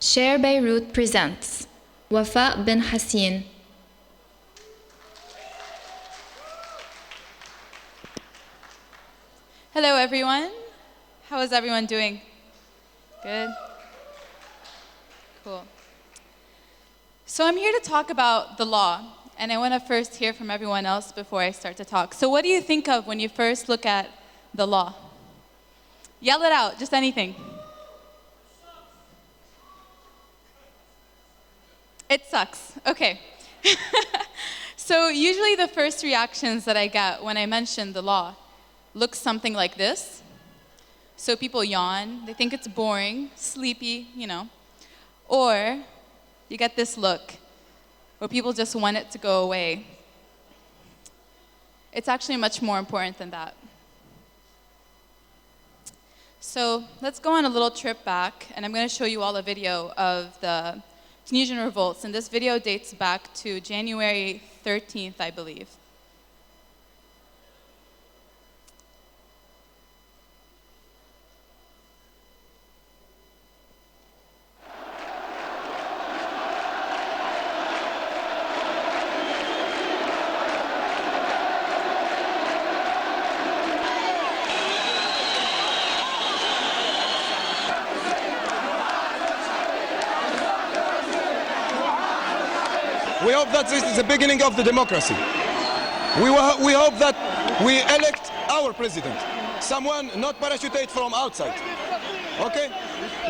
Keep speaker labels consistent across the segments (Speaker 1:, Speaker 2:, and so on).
Speaker 1: Share Beirut presents Wafa bin Hassine.
Speaker 2: Hello, everyone. How is everyone doing? Good? Cool. So I'm here to talk about the law, and I want to first hear from everyone else before I start to talk. So what do you think of when you first look at the law? Yell it out, just anything. It sucks. Okay. So usually the first reactions that I get when I mention the law look something like this. So people yawn, they think it's boring, sleepy, Or you get this look where people just want it to go away. It's actually much more important than that. So let's go on a little trip back, and I'm going to show you all a video of the Tunisian revolts, and this video dates back to January 13th, I believe.
Speaker 3: We hope that this is the beginning of the democracy. We hope that we elect our president, someone not parachuted from outside. Okay?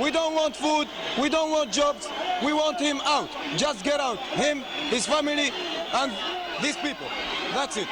Speaker 3: We don't want food, we don't want jobs, we want him out. Just get out. Him, his family, and these people. That's it.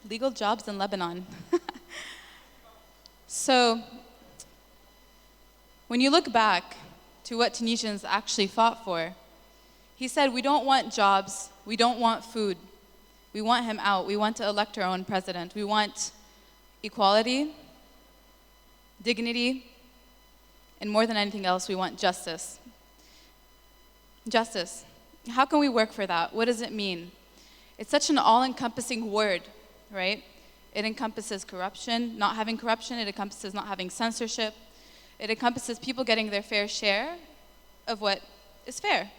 Speaker 2: Legal jobs in Lebanon. So, when you look back to what Tunisians actually fought for, he said, we don't want jobs, we don't want food, we want him out, we want to elect our own president, we want equality, dignity, and more than anything else, we want justice. Justice. How can we work for that? What does it mean? It's such an all-encompassing word, right? It encompasses corruption, not having corruption. It encompasses not having censorship. It encompasses people getting their fair share of what is fair.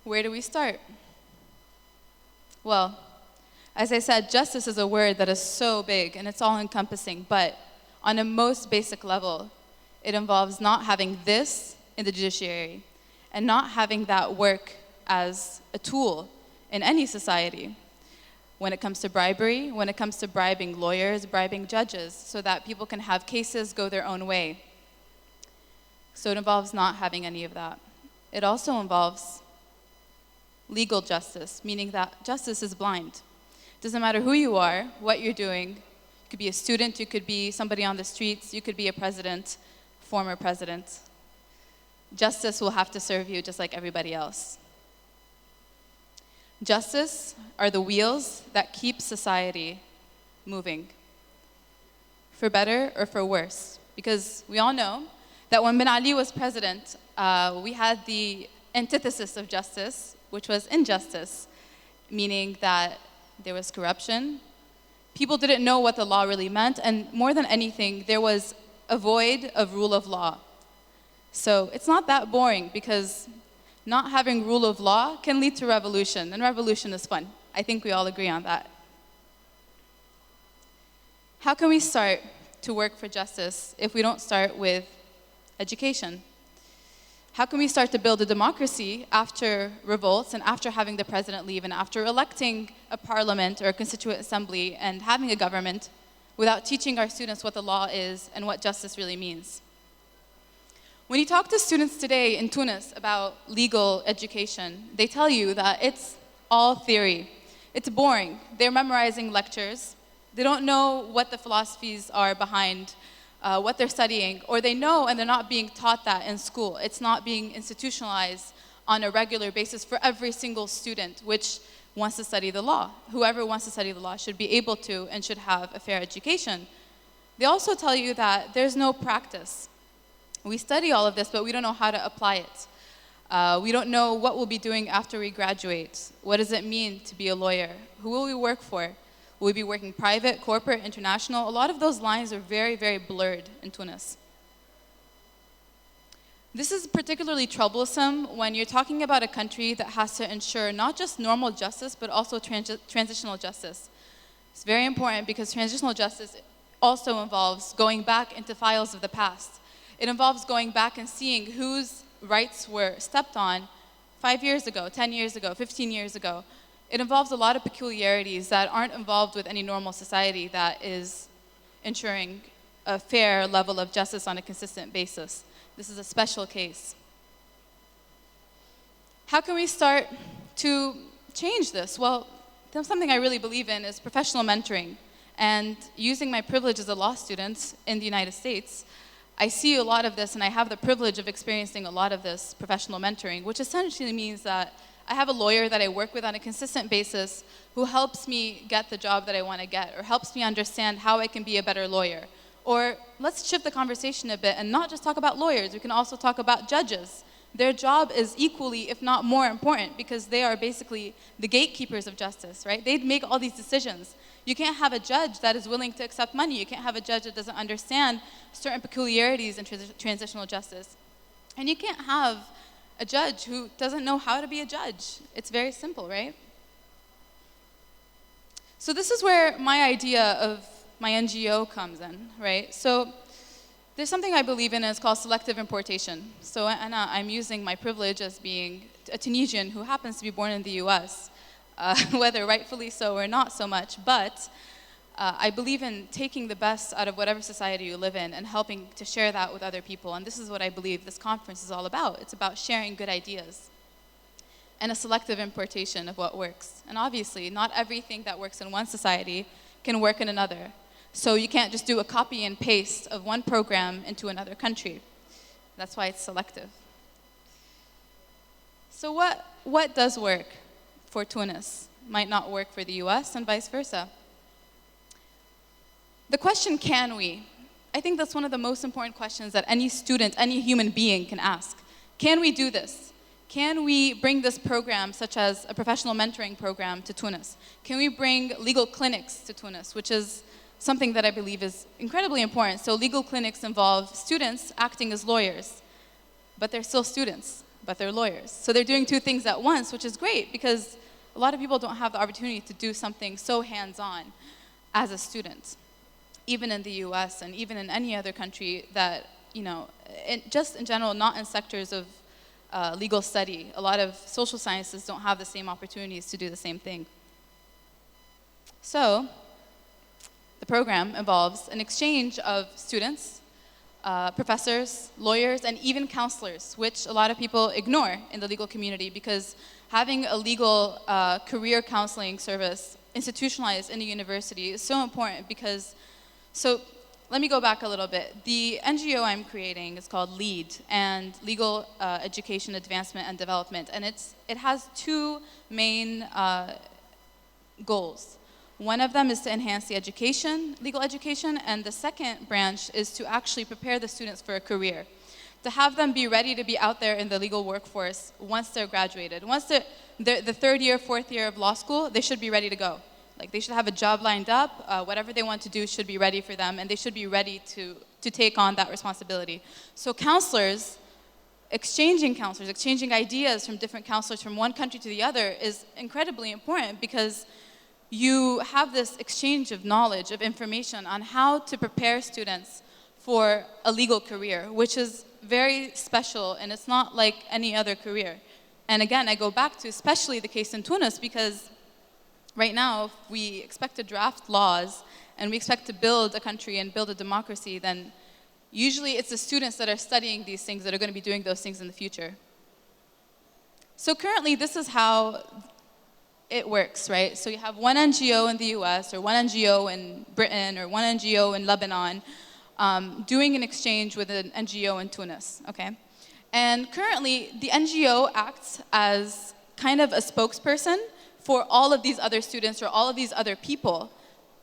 Speaker 2: Where do we start? Well, as I said, justice is a word that is so big and it's all-encompassing, but on a most basic level, it involves not having this in the judiciary and not having that work as a tool in any society. When it comes to bribery, when it comes to bribing lawyers, bribing judges, so that people can have cases go their own way. So it involves not having any of that. It also involves legal justice, meaning that justice is blind. It doesn't matter who you are, what you're doing. You could be a student, you could be somebody on the streets, you could be a president, former president. Justice will have to serve you just like everybody else. Justice are the wheels that keep society moving, for better or for worse. Because we all know that when Ben Ali was president, we had the antithesis of justice, which was injustice, meaning that there was corruption. People didn't know what the law really meant, and more than anything, there was a void of rule of law. So it's not that boring, because not having rule of law can lead to revolution, and revolution is fun. I think we all agree on that. How can we start to work for justice if we don't start with education? How can we start to build a democracy after revolts and after having the president leave and after electing a parliament or a constituent assembly and having a government without teaching our students what the law is and what justice really means? When you talk to students today in Tunis about legal education, they tell you that it's all theory. It's boring. They're memorizing lectures. They don't know what the philosophies are behind what they're studying, or they know and they're not being taught that in school. It's not being institutionalized on a regular basis for every single student which wants to study the law. Whoever wants to study the law should be able to and should have a fair education. They also tell you that there's no practice. We study all of this, but we don't know how to apply it. We don't know what we'll be doing after we graduate. What does it mean to be a lawyer? Who will we work for? Will we be working private, corporate, international? A lot of those lines are very, very blurred in Tunis. This is particularly troublesome when you're talking about a country that has to ensure not just normal justice, but also transitional justice. It's very important because transitional justice also involves going back into files of the past. It involves going back and seeing whose rights were stepped on 5 years ago, 10 years ago, 15 years ago. It involves a lot of peculiarities that aren't involved with any normal society that is ensuring a fair level of justice on a consistent basis. This is a special case. How can we start to change this? Well, something I really believe in is professional mentoring. And using my privilege as a law student in the United States, I see a lot of this, and I have the privilege of experiencing a lot of this professional mentoring, which essentially means that I have a lawyer that I work with on a consistent basis who helps me get the job that I want to get, or helps me understand how I can be a better lawyer. Or let's shift the conversation a bit and not just talk about lawyers. We can also talk about judges. Their job is equally, if not more important, because they are basically the gatekeepers of justice, right? They make all these decisions. You can't have a judge that is willing to accept money. You can't have a judge that doesn't understand certain peculiarities in transitional justice. And you can't have a judge who doesn't know how to be a judge. It's very simple, right? So this is where my idea of my NGO comes in, right? So there's something I believe in, and it's called selective importation. So Anna, I'm using my privilege as being a Tunisian who happens to be born in the US, whether rightfully so or not so much, but I believe in taking the best out of whatever society you live in and helping to share that with other people. And this is what I believe this conference is all about. It's about sharing good ideas and a selective importation of what works. And obviously, not everything that works in one society can work in another. So you can't just do a copy and paste of one program into another country. That's why it's selective. So what does work for Tunis might not work for the US and vice versa. The question, can we? I think that's one of the most important questions that any student, any human being can ask. Can we do this? Can we bring this program, such as a professional mentoring program, to Tunis? Can we bring legal clinics to Tunis, which is something that I believe is incredibly important. So legal clinics involve students acting as lawyers, but they're still students, but they're lawyers. So they're doing two things at once, which is great because a lot of people don't have the opportunity to do something so hands-on as a student, even in the US and even in any other country that, you know, just in general, not in sectors of legal study. A lot of social sciences don't have the same opportunities to do the same thing. So the program involves an exchange of students, professors, lawyers, and even counselors, which a lot of people ignore in the legal community because having a legal career counseling service institutionalized in the university is so important because, so let me go back a little bit. The NGO I'm creating is called LEAD, and Legal Education Advancement and Development, and it has two main goals. One of them is to enhance the education, legal education, and the second branch is to actually prepare the students for a career, to have them be ready to be out there in the legal workforce once they're graduated. Once they're the third year, fourth year of law school, they should be ready to go. Like they should have a job lined up, whatever they want to do should be ready for them, and they should be ready to take on that responsibility. So counselors, exchanging ideas from different counselors from one country to the other is incredibly important because you have this exchange of knowledge, of information on how to prepare students for a legal career, which is very special, and it's not like any other career. And again, I go back to especially the case in Tunis, because right now, if we expect to draft laws and we expect to build a country and build a democracy, then usually it's the students that are studying these things that are going to be doing those things in the future. So currently, this is how it works, right? So you have one NGO in the US, or one NGO in Britain, or one NGO in Lebanon, doing an exchange with an NGO in Tunis, okay? And currently, the NGO acts as kind of a spokesperson for all of these other students or all of these other people.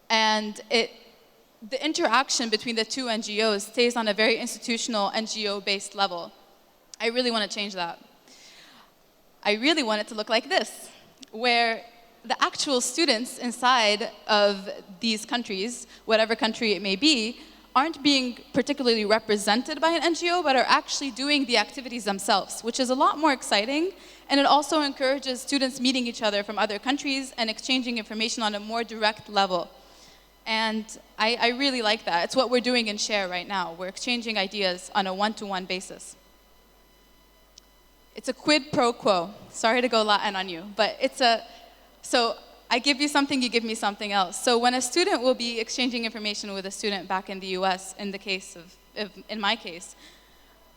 Speaker 2: And the interaction between the two NGOs stays on a very institutional, NGO-based level. I really want to change that. I really want it to look like this, where the actual students inside of these countries, whatever country it may be, aren't being particularly represented by an NGO, but are actually doing the activities themselves, which is a lot more exciting. And it also encourages students meeting each other from other countries and exchanging information on a more direct level. And I really like that. It's what we're doing in SHARE right now. We're exchanging ideas on a one-to-one basis. It's a quid pro quo. Sorry to go Latin on you, but so I give you something, you give me something else. So when a student will be exchanging information with a student back in the US, in my case,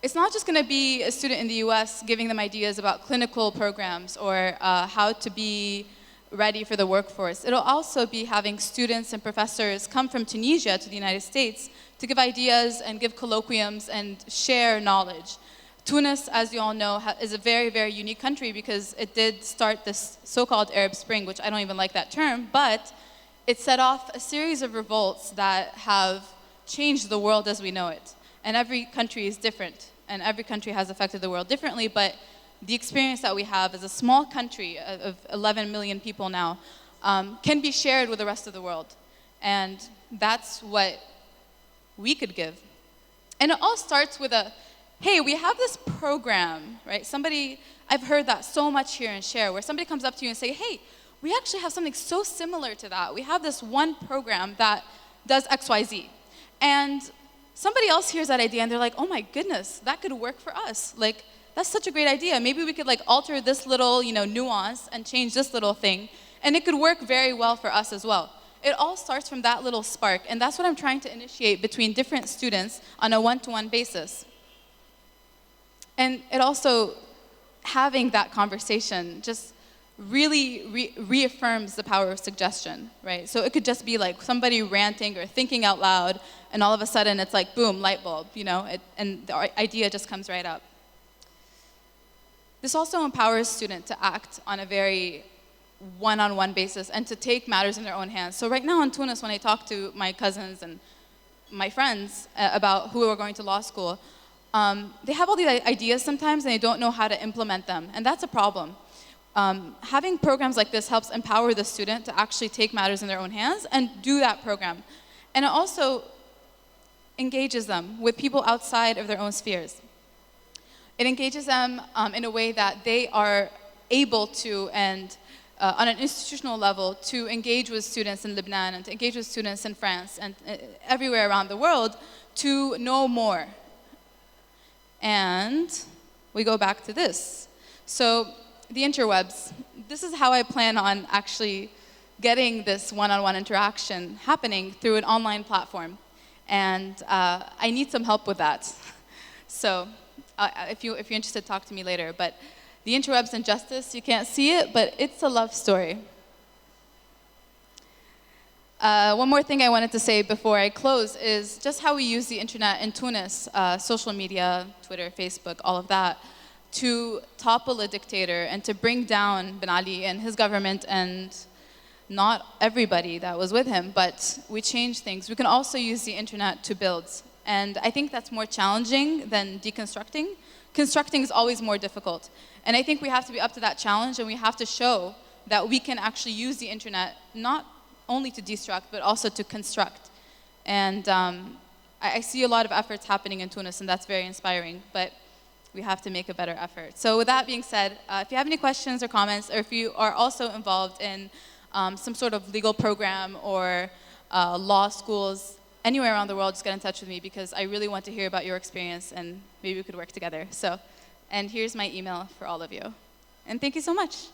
Speaker 2: it's not just going to be a student in the US giving them ideas about clinical programs or how to be ready for the workforce. It'll also be having students and professors come from Tunisia to the United States to give ideas and give colloquiums and share knowledge. Tunis, as you all know, is a very, very unique country because it did start this so-called Arab Spring, which I don't even like that term, but it set off a series of revolts that have changed the world as we know it. And every country is different, and every country has affected the world differently, but the experience that we have as a small country of 11 million people now can be shared with the rest of the world. And that's what we could give. And it all starts with hey, we have this program, right? I've heard that so much here in SHARE, where somebody comes up to you and say, hey, we actually have something so similar to that. We have this one program that does X, Y, Z. And somebody else hears that idea and they're like, oh my goodness, that could work for us. Like, that's such a great idea. Maybe we could alter this little, nuance and change this little thing, and it could work very well for us as well. It all starts from that little spark, and that's what I'm trying to initiate between different students on a one-to-one basis. And it also, having that conversation just really reaffirms the power of suggestion, right? So it could just be like somebody ranting or thinking out loud, and all of a sudden it's like, boom, light bulb, and the idea just comes right up. This also empowers students to act on a very one-on-one basis and to take matters in their own hands. So right now in Tunis, when I talk to my cousins and my friends about who are going to law school, they have all these ideas sometimes and they don't know how to implement them, and that's a problem. Having programs like this helps empower the student to actually take matters in their own hands and do that program. And it also engages them with people outside of their own spheres. It engages them in a way that they are able to, and on an institutional level, to engage with students in Lebanon and to engage with students in France and everywhere around the world to know more. And we go back to this. So the interwebs, this is how I plan on actually getting this one-on-one interaction happening through an online platform. And I need some help with that. So if you're interested, talk to me later. But the interwebs and justice, you can't see it, but it's a love story. One more thing I wanted to say before I close is just how we use the internet in Tunis, social media, Twitter, Facebook, all of that, to topple a dictator and to bring down Ben Ali and his government and not everybody that was with him, but we change things. We can also use the internet to build. And I think that's more challenging than deconstructing. Constructing is always more difficult. And I think we have to be up to that challenge, and we have to show that we can actually use the internet not only to destruct, but also to construct. And I see a lot of efforts happening in Tunis, and that's very inspiring, but we have to make a better effort. So with that being said, if you have any questions or comments, or if you are also involved in some sort of legal program or law schools anywhere around the world, just get in touch with me, because I really want to hear about your experience, and maybe we could work together. So, and here's my email for all of you. And thank you so much.